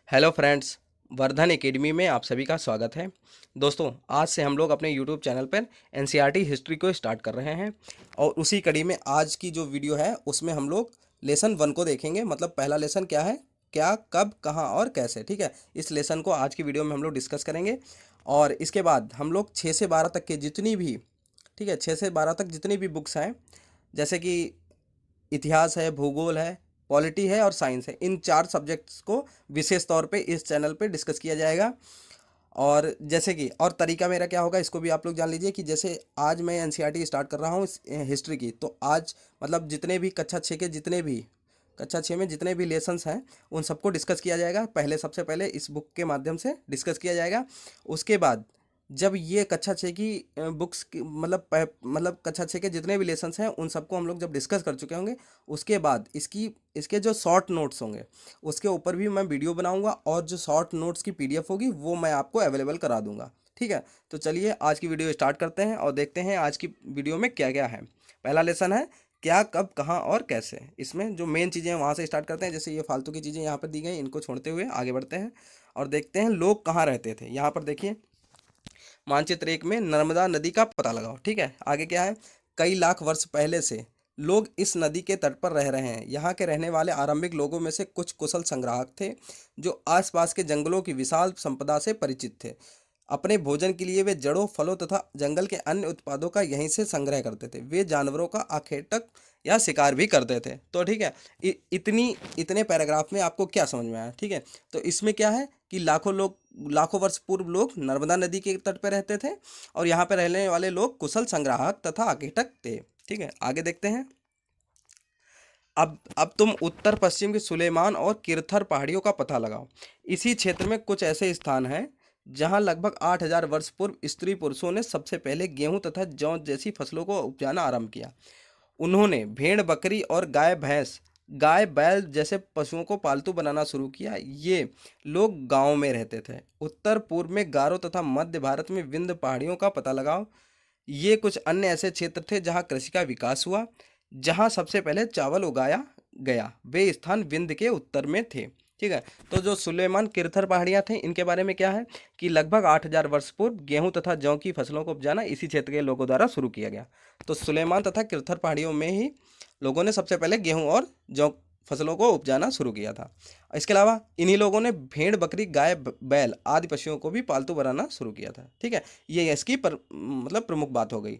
Hello friends, Vardhan academy में आप सभी का स्वागत है। दोस्तों, आज से हम लोग अपने यूट्यूब चैनल पर एनसीईआरटी हिस्ट्री को स्टार्ट कर रहे हैं और उसी कड़ी में आज की जो वीडियो है उसमें हम लोग लेसन वन को देखेंगे। मतलब पहला लेसन क्या है, क्या, कब, कहाँ और कैसे। ठीक है, इस लेसन को आज की वीडियो में हम लोग डिस्कस करेंगे और इसके बाद हम लोग 6 से 12 तक के जितनी भी, ठीक है, 6 से 12 तक जितनी भी बुक्स हैं, जैसे कि इतिहास है, भूगोल है, पॉलिटी है और साइंस है, इन 4 सब्जेक्ट्स को विशेष तौर पे इस चैनल पे डिस्कस किया जाएगा। और जैसे कि और तरीका मेरा क्या होगा इसको भी आप लोग जान लीजिए कि जैसे आज मैं एनसीईआरटी स्टार्ट कर रहा हूँ हिस्ट्री की, तो आज मतलब जितने भी कक्षा 6 के जितने भी कक्षा 6 में जितने भी लेसन्स हैं उन सबको डिस्कस किया जाएगा। पहले सबसे पहले इस बुक के माध्यम से डिस्कस किया जाएगा। उसके बाद जब ये कक्षा 6 की बुक्स की मतलब कक्षा 6 के जितने भी लेसन्स हैं उन सबको हम लोग जब डिस्कस कर चुके होंगे, उसके बाद इसके जो शॉर्ट नोट्स होंगे उसके ऊपर भी मैं वीडियो बनाऊंगा और जो शॉर्ट नोट्स की पीडीएफ होगी वो मैं आपको अवेलेबल करा दूंगा। ठीक है, तो चलिए आज की वीडियो स्टार्ट करते हैं और देखते हैं आज की वीडियो में क्या क्या है। पहला लेसन है क्या, कब, कहाँ और कैसे। इसमें जो मेन चीज़ें हैं वहाँ से स्टार्ट करते हैं। जैसे ये फालतू की चीज़ें यहाँ पर दी गई, इनको छोड़ते हुए आगे बढ़ते हैं और देखते हैं लोग कहाँ रहते थे। यहाँ पर देखिए, मानचित्र 1 में नर्मदा नदी का पता लगाओ। ठीक है, आगे क्या है, कई लाख वर्ष पहले से लोग इस नदी के तट पर रह रहे हैं। यहाँ के रहने वाले आरंभिक लोगों में से कुछ कुशल संग्राहक थे जो आसपास के जंगलों की विशाल संपदा से परिचित थे। अपने भोजन के लिए वे जड़ों, फलों तथा जंगल के अन्य उत्पादों का यहीं से संग्रह करते थे। वे जानवरों का आखेटक या शिकार भी करते थे। तो ठीक है, इतने पैराग्राफ में आपको क्या समझ में आया। ठीक है, तो इसमें क्या है कि लाखों वर्ष पूर्व लोग नर्मदा नदी के तट पर रहते थे और यहाँ पर रहने वाले लोग कुशल संग्राहक तथा आखेटक थे। ठीक है, आगे देखते हैं। अब तुम उत्तर पश्चिम के सुलेमान और किरथर पहाड़ियों का पता लगाओ। इसी क्षेत्र में कुछ ऐसे स्थान हैं जहां लगभग 8,000 वर्ष पूर्व स्त्री पुरुषों ने सबसे पहले गेहूं तथा जौ जैसी फसलों को उपजाना आरंभ किया। उन्होंने भेड़, बकरी और गाय बैल जैसे पशुओं को पालतू बनाना शुरू किया। ये लोग गांव में रहते थे। उत्तर पूर्व में गारो तथा मध्य भारत में विंध्य पहाड़ियों का पता लगाओ। ये कुछ अन्य ऐसे क्षेत्र थे जहां कृषि का विकास हुआ। जहां सबसे पहले चावल उगाया गया वे स्थान विंध्य के उत्तर में थे। ठीक है, तो जो सुलेमान किरथर पहाड़ियां थी इनके बारे में क्या है कि लगभग 8,000 वर्ष पूर्व गेहूं तथा जौ की फसलों को उपजाना इसी क्षेत्र के लोगों द्वारा शुरू किया गया। तो सुलेमान तथा किरथर पहाड़ियों में ही लोगों ने सबसे पहले गेहूं और जौ फसलों को उपजाना शुरू किया था। इसके अलावा इन्हीं लोगों ने भेड़, बकरी, गाय, बैल आदि पशुओं को भी पालतू बनाना शुरू किया था। ठीक है, ये इसकी मतलब प्रमुख बात हो गई।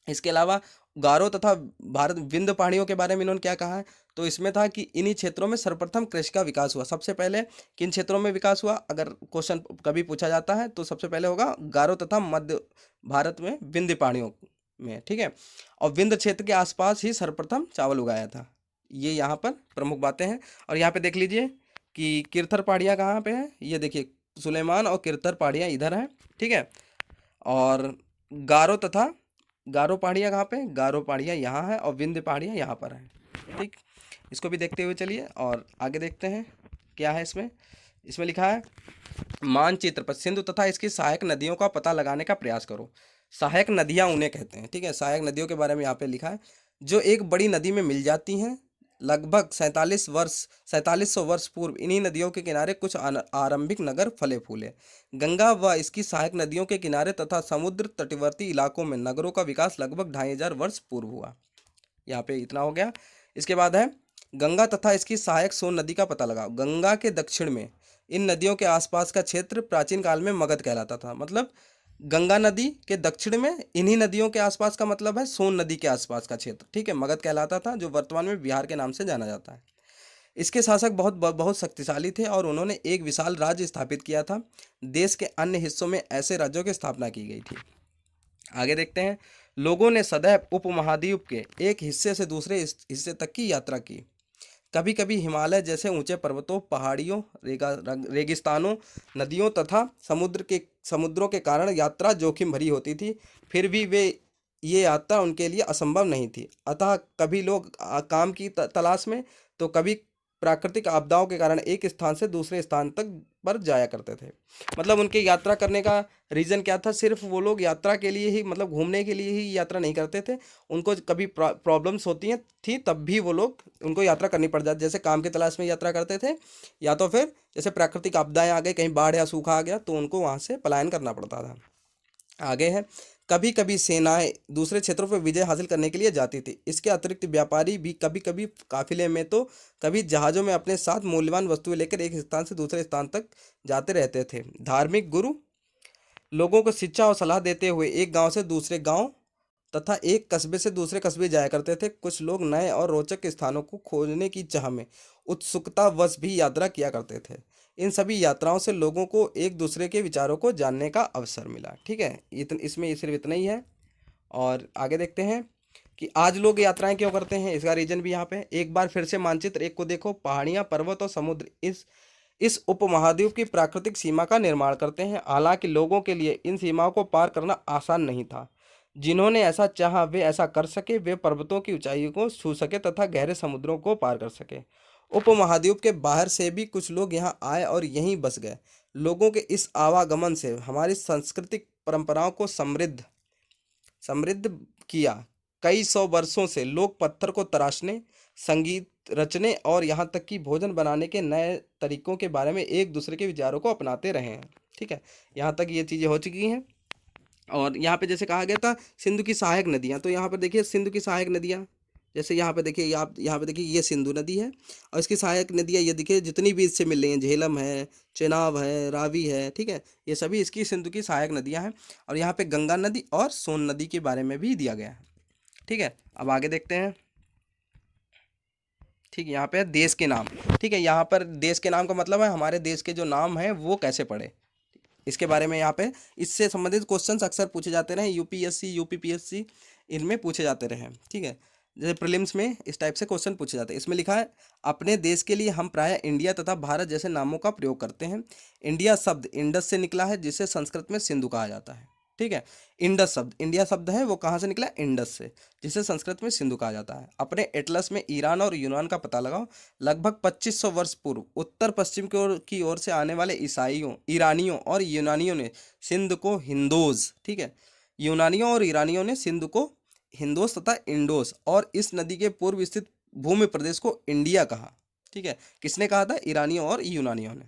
इसके अलावा गारो तथा भारत विंध्य पहाड़ियों के बारे में इन्होंने क्या कहा है, तो इसमें था कि इन्हीं क्षेत्रों में सर्वप्रथम कृषि का विकास हुआ। सबसे पहले किन क्षेत्रों में विकास हुआ, अगर क्वेश्चन कभी पूछा जाता है तो सबसे पहले होगा गारो तथा मध्य भारत में विंध्य पहाड़ियों में। ठीक है, और विंध्य क्षेत्र के आसपास ही सर्वप्रथम चावल उगाया था। ये यहाँ पर प्रमुख बातें हैं। और यहाँ पे देख लीजिए कि किरथर पहाड़ियाँ कहाँ पे है, ये देखिए सुलेमान और किरथर पहाड़ियाँ इधर हैं। ठीक है, और गारो तथा गारो पहाड़ियाँ कहाँ पे, गारो पहाड़ियाँ यहाँ है और विंध्य पहाड़ियाँ यहाँ पर हैं। ठीक, इसको भी देखते हुए चलिए और आगे देखते हैं क्या है इसमें। इसमें लिखा है मानचित्र पर सिंधु तथा इसकी सहायक नदियों का पता लगाने का प्रयास करो। सहायक नदियाँ उन्हें कहते हैं। ठीक है, सहायक नदियों के बारे में यहाँ पे लिखा है जो एक बड़ी नदी में मिल जाती हैं। लगभग 4700 वर्ष पूर्व इन्हीं नदियों के किनारे कुछ आरंभिक नगर फले फूले। गंगा व इसकी सहायक नदियों के किनारे तथा समुद्र तटवर्ती इलाकों में नगरों का विकास लगभग 2500 वर्ष पूर्व हुआ। यहाँ पे इतना हो गया। इसके बाद है गंगा तथा इसकी सहायक सोन नदी का पता लगाओ। गंगा के दक्षिण में इन नदियों के आसपास का क्षेत्र प्राचीन काल में मगध कहलाता था। मतलब गंगा नदी के दक्षिण में इन्हीं नदियों के आसपास का मतलब है सोन नदी के आसपास का क्षेत्र। ठीक है, मगध कहलाता था, जो वर्तमान में बिहार के नाम से जाना जाता है। इसके शासक बहुत बहुत शक्तिशाली थे और उन्होंने एक विशाल राज्य स्थापित किया था। देश के अन्य हिस्सों में ऐसे राज्यों की स्थापना की गई थी। आगे देखते हैं। लोगों ने सदैव उपमहाद्वीप के एक हिस्से से दूसरे हिस्से तक की यात्रा की। कभी कभी हिमालय जैसे ऊंचे पर्वतों, पहाड़ियों, रेगिस्तानों, नदियों तथा समुद्रों के कारण यात्रा जोखिम भरी होती थी। फिर भी ये यात्रा उनके लिए असंभव नहीं थी। अतः कभी लोग काम की तलाश में, तो कभी प्राकृतिक आपदाओं के कारण एक स्थान से दूसरे स्थान तक पर जाया करते थे। मतलब उनके यात्रा करने का रीज़न क्या था, सिर्फ वो लोग यात्रा के लिए ही, मतलब घूमने के लिए ही यात्रा नहीं करते थे। उनको कभी प्रॉब्लम्स होती हैं थी तब भी वो लोग, उनको यात्रा करनी पड़ जाती, जैसे काम की तलाश में यात्रा करते थे, या तो फिर जैसे प्राकृतिक आपदाएं आ गई, कहीं बाढ़ या सूखा आ गया तो उनको वहाँ से पलायन करना पड़ता था। आगे है, कभी कभी सेनाएं दूसरे क्षेत्रों पर विजय हासिल करने के लिए जाती थी। इसके अतिरिक्त व्यापारी भी कभी कभी काफिले में तो कभी जहाज़ों में अपने साथ मूल्यवान वस्तुएं लेकर एक स्थान से दूसरे स्थान तक जाते रहते थे। धार्मिक गुरु लोगों को शिक्षा और सलाह देते हुए एक गांव से दूसरे गांव तथा एक कस्बे से दूसरे कस्बे जाया करते थे। कुछ लोग नए और रोचक स्थानों को खोजने की चाह में उत्सुकतावश भी यात्रा किया करते थे। इन सभी यात्राओं से लोगों को एक दूसरे के विचारों को जानने का अवसर मिला। ठीक है, इसमें सिर्फ इतना ही है। और आगे देखते हैं कि आज लोग यात्राएं क्यों करते हैं, इसका रीजन भी यहाँ पे है। एक बार फिर से मानचित्र एक को देखो, पहाड़ियाँ, पर्वत और समुद्र इस उपमहाद्वीप की प्राकृतिक सीमा का निर्माण करते हैं। हालांकि लोगों के लिए इन सीमाओं को पार करना आसान नहीं था। जिन्होंने ऐसा चाहा वे ऐसा कर सके, वे पर्वतों की ऊंचाइयों को छू सके तथा गहरे समुद्रों को पार कर सके। उपमहाद्वीप के बाहर से भी कुछ लोग यहाँ आए और यहीं बस गए। लोगों के इस आवागमन से हमारी सांस्कृतिक परंपराओं को समृद्ध समृद्ध किया। कई सौ वर्षों से लोग पत्थर को तराशने, संगीत रचने और यहाँ तक कि भोजन बनाने के नए तरीकों के बारे में एक दूसरे के विचारों को अपनाते रहे हैं। ठीक है, यहाँ तक ये चीज़ें हो चुकी हैं। और यहाँ पे जैसे कहा गया था सिंधु की सहायक नदियाँ, तो यहाँ पर देखिए सिंधु की सहायक नदियाँ, जैसे यहाँ पे देखिए, आप यहाँ पे देखिए ये सिंधु नदी है और इसकी सहायक नदियाँ ये देखिए जितनी भी इससे मिल रही हैं, झेलम है, चेनाब है, रावी है, ठीक है, ये सभी इसकी सिंधु की सहायक नदियाँ हैं। और यहाँ पे गंगा नदी और सोन नदी के बारे में भी दिया गया है। ठीक है, अब आगे देखते हैं। ठीक है, यहाँ पे है देश के नाम। ठीक है, यहाँ पर देश के नाम का मतलब है हमारे देश के जो नाम हैं वो कैसे पढ़े, इसके बारे में यहाँ पे इससे संबंधित क्वेश्चंस अक्सर पूछे जाते रहे, यूपीएससी यूपीपीएससी इनमें पूछे जाते रहे। ठीक है, जैसे प्रीलिम्स में इस टाइप से क्वेश्चन पूछे जाते हैं। इसमें लिखा है, अपने देश के लिए हम प्रायः इंडिया तथा भारत जैसे नामों का प्रयोग करते हैं। इंडिया शब्द इंडस से निकला है जिसे संस्कृत में सिंधु कहा जाता है। ठीक है, इंडस शब्द, इंडिया शब्द है वो कहाँ से निकला, इंडस से, जिसे संस्कृत में सिंधु कहा जाता है। अपने एटलस में ईरान और यूनान का पता लगाओ। लगभग 2500 वर्ष पूर्व उत्तर पश्चिम की ओर से आने वाले ईसाइयों, ईरानियों और यूनानियों ने सिंध को हिंदोज, ठीक है, यूनानियों और ईरानियों ने सिंध को हिंदोस तथा इंडोस और इस नदी के पूर्व स्थित भूमि प्रदेश को इंडिया कहा। ठीक है, किसने कहा था, ईरानियों और यूनानियों ने।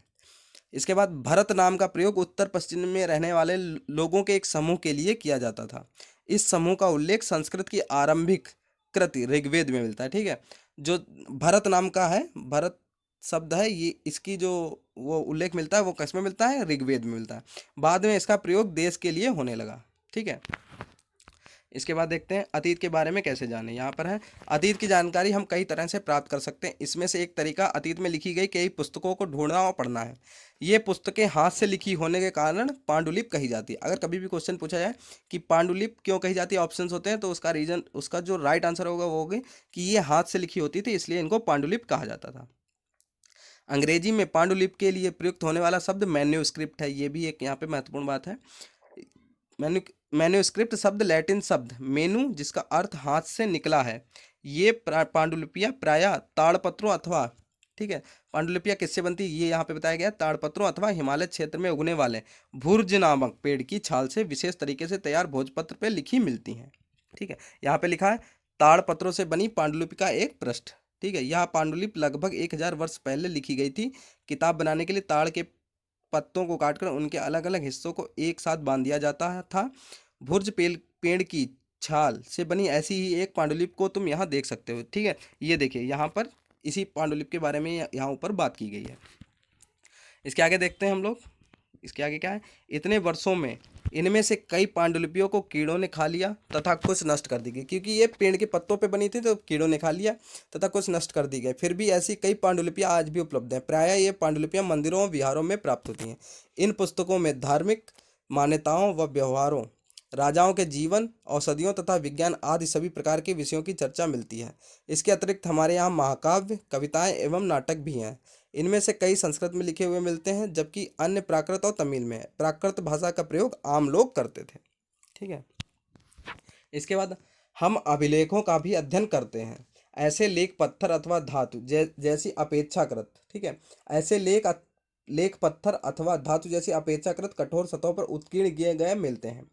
इसके बाद भरत नाम का प्रयोग उत्तर पश्चिम में रहने वाले लोगों के एक समूह के लिए किया जाता था। इस समूह का उल्लेख संस्कृत की आरंभिक कृति ऋग्वेद में मिलता है। ठीक है, जो भरत नाम का है, भरत शब्द है, ये इसकी जो वो उल्लेख मिलता है वो किस में मिलता है, ऋग्वेद में मिलता है। बाद में इसका प्रयोग देश के लिए होने लगा। ठीक है, इसके बाद देखते हैं अतीत के बारे में कैसे जानें। यहाँ पर है, अतीत की जानकारी हम कई तरह से प्राप्त कर सकते हैं। इसमें से एक तरीका अतीत में लिखी गई कई पुस्तकों को ढूंढना और पढ़ना है। ये पुस्तकें हाथ से लिखी होने के कारण पांडुलिपि कही जाती है। अगर कभी भी क्वेश्चन पूछा जाए कि पांडुलिपि क्यों कही जाती है, ऑप्शंस होते हैं, तो उसका रीजन, उसका जो राइट आंसर होगा वो होगा कि ये हाथ से लिखी होती थी, इसलिए इनको पांडुलिपि कहा जाता था। अंग्रेजी में पांडुलिपि के लिए प्रयुक्त होने वाला शब्द मैन्यूस्क्रिप्ट है। ये भी एक यहाँ पे महत्वपूर्ण बात है। मैन्यूस्क्रिप्ट शब्द लैटिन शब्द मेनू, जिसका अर्थ हाथ से निकला है। ये पांडुलिपियाँ प्रायः ताड़पत्रों अथवा, ठीक है, पांडुलिपियाँ किससे बनती है, ये यहाँ पे बताया गया है, ताड़पत्रों अथवा हिमालय क्षेत्र में उगने वाले भुर्ज नामक पेड़ की छाल से विशेष तरीके से तैयार भोजपत्र पे लिखी मिलती हैं। ठीक है, यहाँ पे लिखा है ताड़पत्रों से बनी पांडुलिपि का एक पृष्ठ। ठीक है, यह पांडुलिपि लगभग 1000 वर्ष पहले लिखी गई थी। किताब बनाने के लिए ताड़ के पत्तों को काटकर उनके अलग अलग हिस्सों को एक साथ बांध दिया जाता था। भुर्ज पेड़ की छाल से बनी ऐसी ही एक पांडुलिपि को तुम यहाँ देख सकते हो। ठीक है, ये देखिए यहाँ पर इसी पांडुलिपि के बारे में यहाँ ऊपर बात की गई है। इसके आगे देखते हैं हम लोग, इसके आगे क्या है, इतने वर्षों में इनमें से कई पांडुलिपियों को कीड़ों ने खा लिया तथा कुछ नष्ट कर दी गई, क्योंकि ये पेड़ के पत्तों पे बनी थी तो कीड़ों ने खा लिया तथा कुछ नष्ट कर दी गई। फिर भी ऐसी कई पांडुलिपियाँ आज भी उपलब्ध हैं। प्रायः ये पांडुलिपियाँ मंदिरों और विहारों में प्राप्त होती हैं। इन पुस्तकों में धार्मिक मान्यताओं व व्यवहारों, राजाओं के जीवन, औषधियों तथा विज्ञान आदि सभी प्रकार के विषयों की चर्चा मिलती है। इसके अतिरिक्त हमारे यहाँ महाकाव्य, कविताएं एवं नाटक भी हैं। इनमें से कई संस्कृत में लिखे हुए मिलते हैं, जबकि अन्य प्राकृत और तमिल में है। प्राकृत भाषा का प्रयोग आम लोग करते थे। ठीक है, इसके बाद हम अभिलेखों का भी अध्ययन करते हैं। ऐसे लेख पत्थर अथवा धातु जैसी अपेक्षाकृत, ठीक है, ऐसे लेख लेख पत्थर अथवा धातु जैसी अपेक्षाकृत कठोर सतहों पर उत्कीर्ण किए गए मिलते हैं।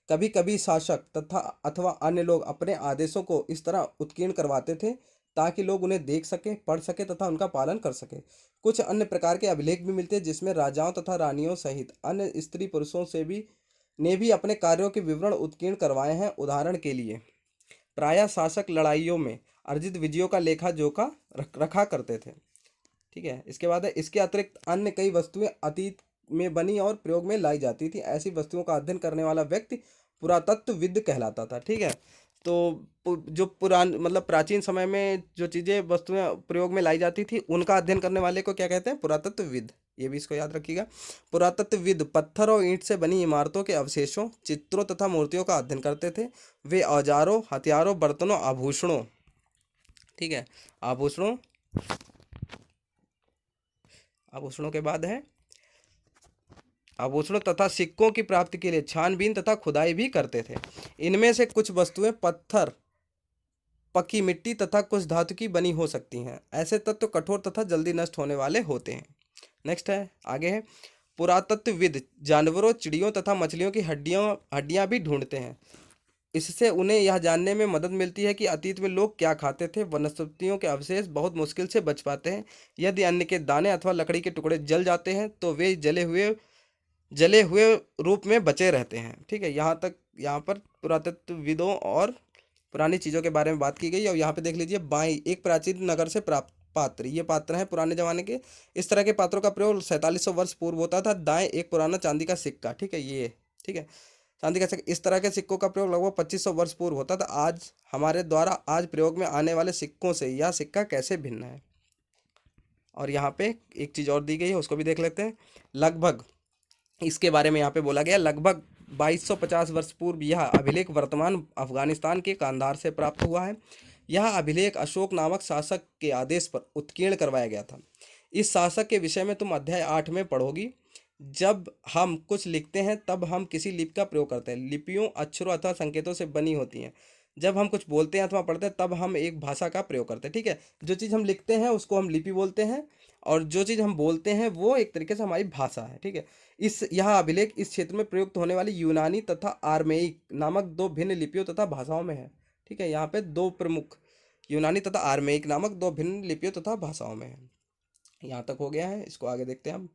कभी कभी शासक तथा अथवा अन्य लोग अपने आदेशों को इस तरह उत्कीर्ण करवाते थे ताकि लोग उन्हें देख सके, पढ़ सके तथा उनका पालन कर सके। कुछ अन्य प्रकार के अभिलेख भी मिलते हैं जिसमें राजाओं तथा रानियों सहित अन्य स्त्री पुरुषों से भी ने भी अपने कार्यों के विवरण उत्कीर्ण करवाए हैं। उदाहरण के लिए प्रायः शासक लड़ाइयों में अर्जित विजयों का लेखा जोखा रखा करते थे। ठीक है, इसके बाद है इसके अतिरिक्त अन्य कई वस्तुएं अतीत में बनी और प्रयोग में लाई जाती थी। ऐसी वस्तुओं का अध्ययन करने वाला व्यक्ति पुरातत्वविद कहलाता था। ठीक है, तो जो पुरान मतलब प्राचीन समय में जो चीज़ें वस्तुएं प्रयोग में लाई जाती थी उनका अध्ययन करने वाले को क्या कहते हैं? पुरातत्वविद। ये भी इसको याद रखिएगा। पुरातत्वविद पत्थर और ईंट से बनी इमारतों के अवशेषों, चित्रों तथा मूर्तियों का अध्ययन करते थे। वे औजारों, हथियारों, बर्तनों, आभूषणों, ठीक है, आभूषणों आभूषणों के बाद है आभूषणों तथा सिक्कों की प्राप्ति के लिए छानबीन तथा खुदाई भी करते थे। इनमें से कुछ वस्तुएं पत्थर, पक्की मिट्टी तथा कुछ धातु की बनी हो सकती हैं। ऐसे तत्व कठोर तथा जल्दी नष्ट होने वाले होते हैं। नेक्स्ट है, आगे है, पुरातत्वविद जानवरों, चिड़ियों तथा मछलियों की हड्डियां भी ढूंढते हैं। इससे उन्हें यह जानने में मदद मिलती है कि अतीत में लोग क्या खाते थे। वनस्पतियों के अवशेष बहुत मुश्किल से बच पाते हैं। यदि अन्न के दाने अथवा लकड़ी के टुकड़े जल जाते हैं तो वे जले हुए रूप में बचे रहते हैं। ठीक है, यहाँ पर पुरातत्वविदों और पुरानी चीज़ों के बारे में बात की गई। और यहाँ पे देख लीजिए, बाई एक प्राचीन नगर से प्राप्त पात्र, ये पात्र हैं पुराने जमाने के। इस तरह के पात्रों का प्रयोग 4700 वर्ष पूर्व होता था। दाएं एक पुराना चांदी का सिक्का, ठीक है, ये ठीक है, चांदी का सिक्का। इस तरह के सिक्कों का प्रयोग लगभग 2500 वर्ष पूर्व होता था। आज हमारे द्वारा आज प्रयोग में आने वाले सिक्कों से यह सिक्का कैसे भिन्न है। और यहाँ पे एक चीज़ और दी गई है, उसको भी देख लेते हैं। लगभग इसके बारे में यहाँ पे बोला गया, लगभग 2250 वर्ष पूर्व यह अभिलेख वर्तमान अफगानिस्तान के कांधार से प्राप्त हुआ है। यह अभिलेख अशोक नामक शासक के आदेश पर उत्कीर्ण करवाया गया था। इस शासक के विषय में तुम अध्याय 8 में पढ़ोगी। जब हम कुछ लिखते हैं तब हम किसी लिपि का प्रयोग करते हैं। लिपियों अक्षरों अथवा संकेतों से बनी होती हैं। जब हम कुछ बोलते हैं अथवा पढ़ते हैं तब हम एक भाषा का प्रयोग करते हैं। ठीक है, जो चीज़ हम लिखते हैं उसको हम लिपि बोलते हैं और जो चीज़ हम बोलते हैं वो एक तरीके से हमारी भाषा है। ठीक है, यह अभिलेख इस क्षेत्र में प्रयुक्त होने वाली यूनानी तथा आर्मेइक नामक दो भिन्न लिपियों तथा भाषाओं में है। ठीक है, यहाँ पे दो प्रमुख, यूनानी तथा आर्मेइक नामक दो भिन्न लिपियों तथा भाषाओं में है। यहाँ तक हो गया है, इसको आगे देखते हैं हम।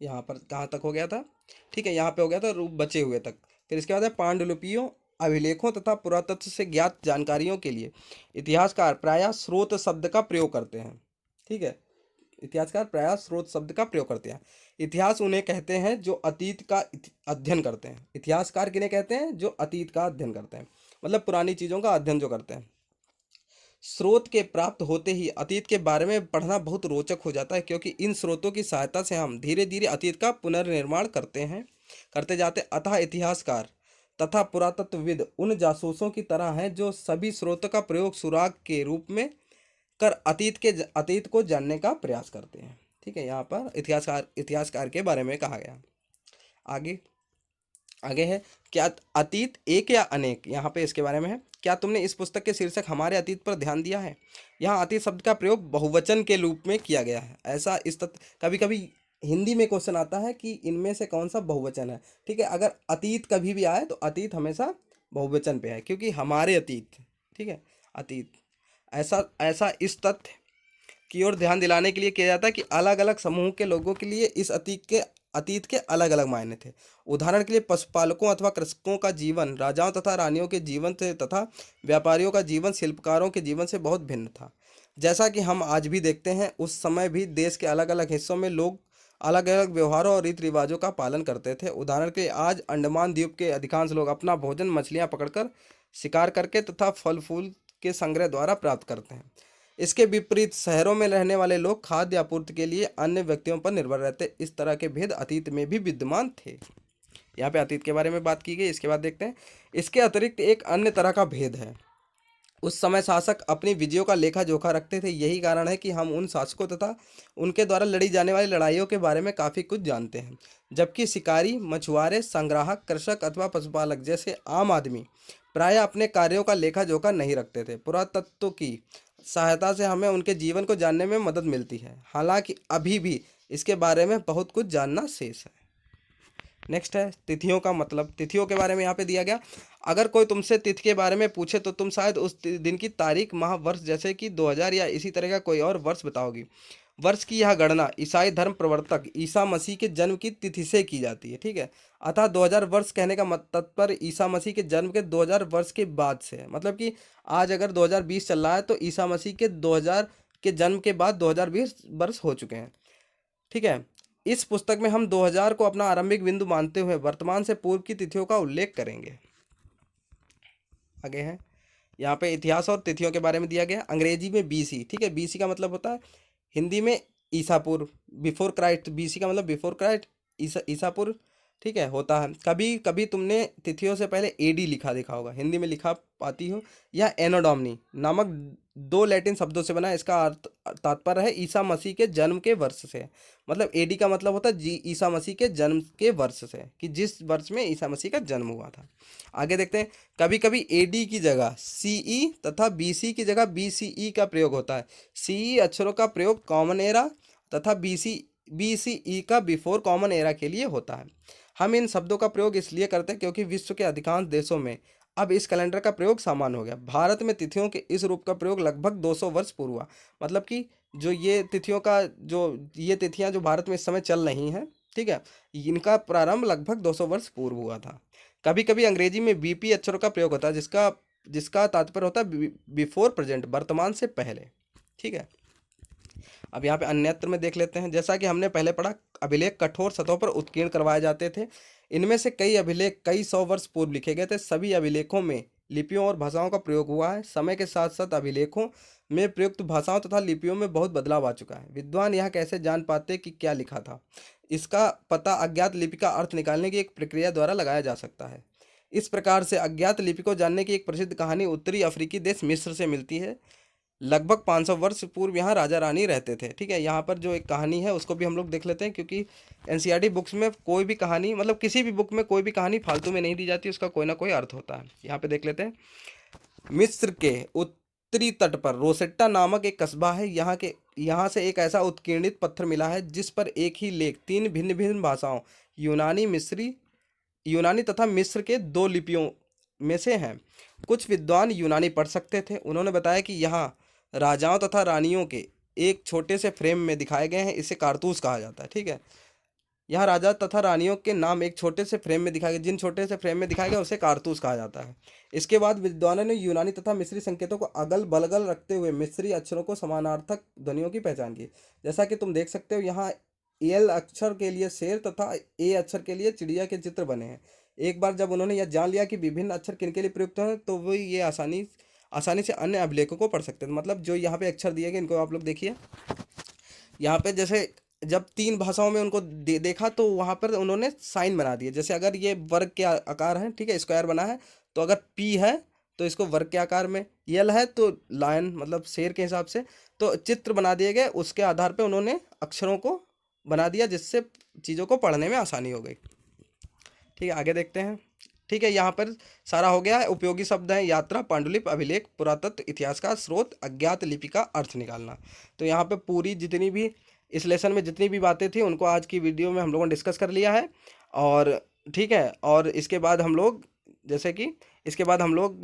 यहाँ पर कहाँ तक हो गया था? ठीक है, यहाँ पे हो गया था रूप बचे हुए तक। फिर इसके बाद है पांडुलिपियों, अभिलेखों तथा पुरातत्व से ज्ञात जानकारियों के लिए इतिहासकार प्रायः स्रोत शब्द का प्रयोग करते हैं। ठीक है, इतिहासकार प्रायः स्रोत शब्द का प्रयोग करते हैं। इतिहास उन्हें कहते हैं जो अतीत का अध्ययन करते हैं। इतिहासकार किन्हें कहते हैं? जो अतीत का अध्ययन करते हैं, मतलब पुरानी चीज़ों का अध्ययन जो करते हैं। स्रोत के प्राप्त होते ही अतीत के बारे में पढ़ना बहुत रोचक हो जाता है, क्योंकि इन स्रोतों की सहायता से हम धीरे धीरे अतीत का पुनर्निर्माण करते जाते हैं। अतः इतिहासकार तथा पुरातत्वविद उन जासूसों की तरह हैं जो सभी स्रोतों का प्रयोग सुराग के रूप में कर अतीत को जानने का प्रयास करते हैं। ठीक है, यहाँ पर इतिहासकार के बारे में कहा गया। आगे आगे है, क्या अतीत एक या अनेक? यहाँ पे इसके बारे में है, क्या तुमने इस पुस्तक के शीर्षक हमारे अतीत पर ध्यान दिया है? यहाँ अतीत शब्द का प्रयोग बहुवचन के रूप में किया गया है। ऐसा इस तथ्य कभी कभी हिंदी में क्वेश्चन आता है कि इनमें से कौन सा बहुवचन है। ठीक है, अगर अतीत कभी भी आए तो अतीत हमेशा बहुवचन पे है, क्योंकि हमारे अतीत, ठीक है, अतीत। ऐसा ऐसा इस तथ्य की ओर ध्यान दिलाने के लिए किया जाता है कि अलग अलग समूह के लोगों के लिए इस अतीत के अलग अलग मायने थे। उदाहरण के लिए पशुपालकों अथवा कृषकों का जीवन राजाओं तथा रानियों के जीवन से तथा व्यापारियों का जीवन शिल्पकारों के जीवन से बहुत भिन्न था। जैसा कि हम आज भी देखते हैं, उस समय भी देश के अलग अलग हिस्सों में लोग अलग अलग व्यवहारों और रीति रिवाजों का पालन करते थे। उदाहरण के लिए आज अंडमान द्वीप के अधिकांश लोग अपना भोजन मछलियाँ पकड़कर, शिकार करके तथा फल फूल के संग्रह द्वारा प्राप्त करते हैं। इसके विपरीत शहरों में रहने वाले लोग खाद्य आपूर्ति के लिए अन्य व्यक्तियों पर निर्भर रहते। इस तरह के भेद अतीत में भी विद्यमान थे। यहाँ पे अतीत के बारे में बात की गई। इसके बाद देखते हैं, इसके अतिरिक्त एक अन्य तरह का भेद है। उस समय शासक अपनी विजयों का लेखा जोखा रखते थे। यही कारण है कि हम उन शासकों तथा उनके द्वारा लड़ी जाने वाली लड़ाइयों के बारे में काफ़ी कुछ जानते हैं, जबकि शिकारी, मछुआरे, संग्राहक, कृषक अथवा पशुपालक जैसे आम आदमी प्रायः अपने कार्यों का लेखा जोखा नहीं रखते थे। पुरातत्व की सहायता से हमें उनके जीवन को जानने में मदद मिलती है। हालांकि अभी भी इसके बारे में बहुत कुछ जानना शेष है। नेक्स्ट है तिथियों का मतलब। तिथियों के बारे में यहाँ पे दिया गया। अगर कोई तुमसे तिथि के बारे में पूछे तो तुम शायद उस दिन की तारीख, माह, वर्ष जैसे कि 2000 या इसी तरह का कोई और वर्ष बताओगी। वर्ष की यह गणना ईसाई धर्म प्रवर्तक ईसा मसीह के जन्म की तिथि से की जाती है। ठीक है, अतः 2000 वर्ष कहने का तात्पर्य ईसा मसीह के जन्म के 2000 वर्ष के बाद से है। मतलब कि आज अगर 2020 चल रहा है तो ईसा मसीह के 2000 के जन्म के बाद 2020 वर्ष हो चुके हैं। ठीक है, इस पुस्तक में हम 2000 को अपना आरंभिक बिंदु मानते हुए वर्तमान से पूर्व की तिथियों का उल्लेख करेंगे। आगे है यहाँ पे इतिहास और तिथियों के बारे में दिया गया। अंग्रेजी में बीसी। ठीक है, बीसी का मतलब होता है हिंदी में ईसा पूर्व, बिफोर क्राइस्ट। बीसी का मतलब बिफोर क्राइस्ट, ईसा पूर्व। ठीक है, होता है। कभी कभी तुमने तिथियों से पहले एडी लिखा देखा होगा, हिंदी में लिखा पाती हो। या एनो डोमिनी नामक दो लैटिन शब्दों से बना है। इसका अर्थ तात्पर्य है ईसा मसीह के जन्म के वर्ष से। मतलब एडी का मतलब होता है जी ईसा मसीह के जन्म के वर्ष से, कि जिस वर्ष में ईसा मसीह का जन्म हुआ था। आगे देखते हैं। कभी कभी एडी की जगह सीई तथा बीसी की जगह बीसीई का प्रयोग होता है। सीई अक्षरों का प्रयोग कॉमन एरा तथा बीसीई का बिफोर कॉमन एरा के लिए होता है। हम इन शब्दों का प्रयोग इसलिए करते हैं क्योंकि विश्व के अधिकांश देशों में अब इस कैलेंडर का प्रयोग सामान्य हो गया। भारत में तिथियों के इस रूप का प्रयोग लगभग 200 वर्ष पूर्व हुआ। मतलब कि जो ये तिथियों का ये तिथियां जो भारत में इस समय चल रही हैं, ठीक है, इनका प्रारंभ लगभग 200 वर्ष पूर्व हुआ था। कभी कभी अंग्रेजी में बीपी अक्षरों का प्रयोग होता है, जिसका तात्पर्य होता है बिफोर प्रेजेंट, वर्तमान से पहले। ठीक है, अब यहाँ पे अन्यत्र में देख लेते हैं। जैसा कि हमने पहले पढ़ा, अभिलेख कठोर सतहों पर उत्कीर्ण करवाए जाते थे। इनमें से कई अभिलेख कई सौ वर्ष पूर्व लिखे गए थे। सभी अभिलेखों में लिपियों और भाषाओं का प्रयोग हुआ है। समय के साथ साथ अभिलेखों में प्रयुक्त भाषाओं तथा लिपियों में बहुत बदलाव आ चुका है। विद्वान यह कैसे जान पाते कि क्या लिखा था, इसका पता अज्ञात लिपि का अर्थ निकालने की एक प्रक्रिया द्वारा लगाया जा सकता है। इस प्रकार से अज्ञात लिपि को जानने की एक प्रसिद्ध कहानी उत्तरी अफ्रीकी देश मिस्र से मिलती है। लगभग 500 वर्ष पूर्व यहाँ राजा रानी रहते थे। ठीक है, यहाँ पर जो एक कहानी है उसको भी हम लोग देख लेते हैं, क्योंकि एनसीईआरटी बुक्स में कोई भी कहानी, मतलब किसी भी बुक में कोई भी कहानी फालतू में नहीं दी जाती, उसका कोई ना कोई अर्थ होता है। यहाँ पे देख लेते हैं। मिस्र के उत्तरी तट पर रोसेट्टा नामक एक कस्बा है। यहाँ से एक ऐसा उत्कीर्णित पत्थर मिला है जिस पर एक ही लेख 3 भिन्न भिन्न भाषाओं यूनानी तथा मिस्र के 2 लिपियों में से हैं। कुछ विद्वान यूनानी पढ़ सकते थे। उन्होंने बताया कि यहाँ राजाओं तथा रानियों के एक छोटे से फ्रेम में दिखाए गए हैं। इसे कारतूस कहा जाता है। ठीक है, यहाँ राजा तथा रानियों के नाम एक छोटे से फ्रेम में दिखाए गए, जिन छोटे से फ्रेम में दिखाए गए उसे कारतूस कहा जाता है। इसके बाद विद्वानों ने यूनानी तथा मिस्री संकेतों को अगल बगल रखते हुए मिस्री अक्षरों को समानार्थक ध्वनियों की पहचान की। जैसा कि तुम देख सकते हो, यहाँ एल अक्षर के लिए शेर तथा ए अक्षर के लिए चिड़िया के चित्र बने हैं। एक बार जब उन्होंने यह जान लिया कि विभिन्न अक्षर किन के लिए प्रयुक्त हैं, तो वो ये आसानी से अन्य अभिलेखों को पढ़ सकते हैं। मतलब जो यहाँ पे अक्षर दिए गए, इनको आप लोग देखिए। यहाँ पे जैसे जब 3 भाषाओं में उनको देखा तो वहाँ पर उन्होंने साइन बना दिए। जैसे अगर ये वर्ग के आकार है, ठीक है, स्क्वायर बना है, तो अगर पी है तो इसको वर्ग के आकार में, यल है तो लायन मतलब शेर के हिसाब से, तो चित्र बना दिए गए। उसके आधार पर उन्होंने अक्षरों को बना दिया, जिससे चीज़ों को पढ़ने में आसानी हो गई। ठीक है, आगे देखते हैं। ठीक है, यहाँ पर सारा हो गया है। उपयोगी शब्द हैं यात्रा, पांडुलिपि, अभिलेख, पुरातत्व, इतिहास का स्रोत, अज्ञात लिपि का अर्थ निकालना। तो यहाँ पे पूरी जितनी भी इस लेसन में जितनी भी बातें थी उनको आज की वीडियो में हम लोगों ने डिस्कस कर लिया है। और ठीक है, और इसके बाद हम लोग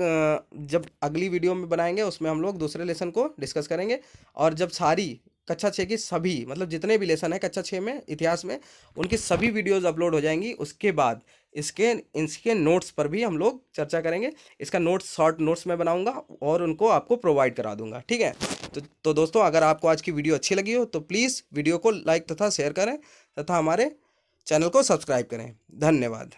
जब अगली वीडियो में बनाएंगे उसमें हम लोग दूसरे लेसन को डिस्कस करेंगे। और जब सारी कक्षा 6 की सभी, मतलब जितने भी लेसन है कक्षा 6 में इतिहास में, उनकी सभी वीडियोज़ अपलोड हो जाएंगी, उसके बाद इसके नोट्स पर भी हम लोग चर्चा करेंगे। इसका नोट्स शॉर्ट नोट्स मैं बनाऊंगा और उनको आपको प्रोवाइड करा दूंगा। ठीक है, तो दोस्तों, अगर आपको आज की वीडियो अच्छी लगी हो तो प्लीज़ वीडियो को लाइक तथा शेयर करें तथा हमारे चैनल को सब्सक्राइब करें। धन्यवाद।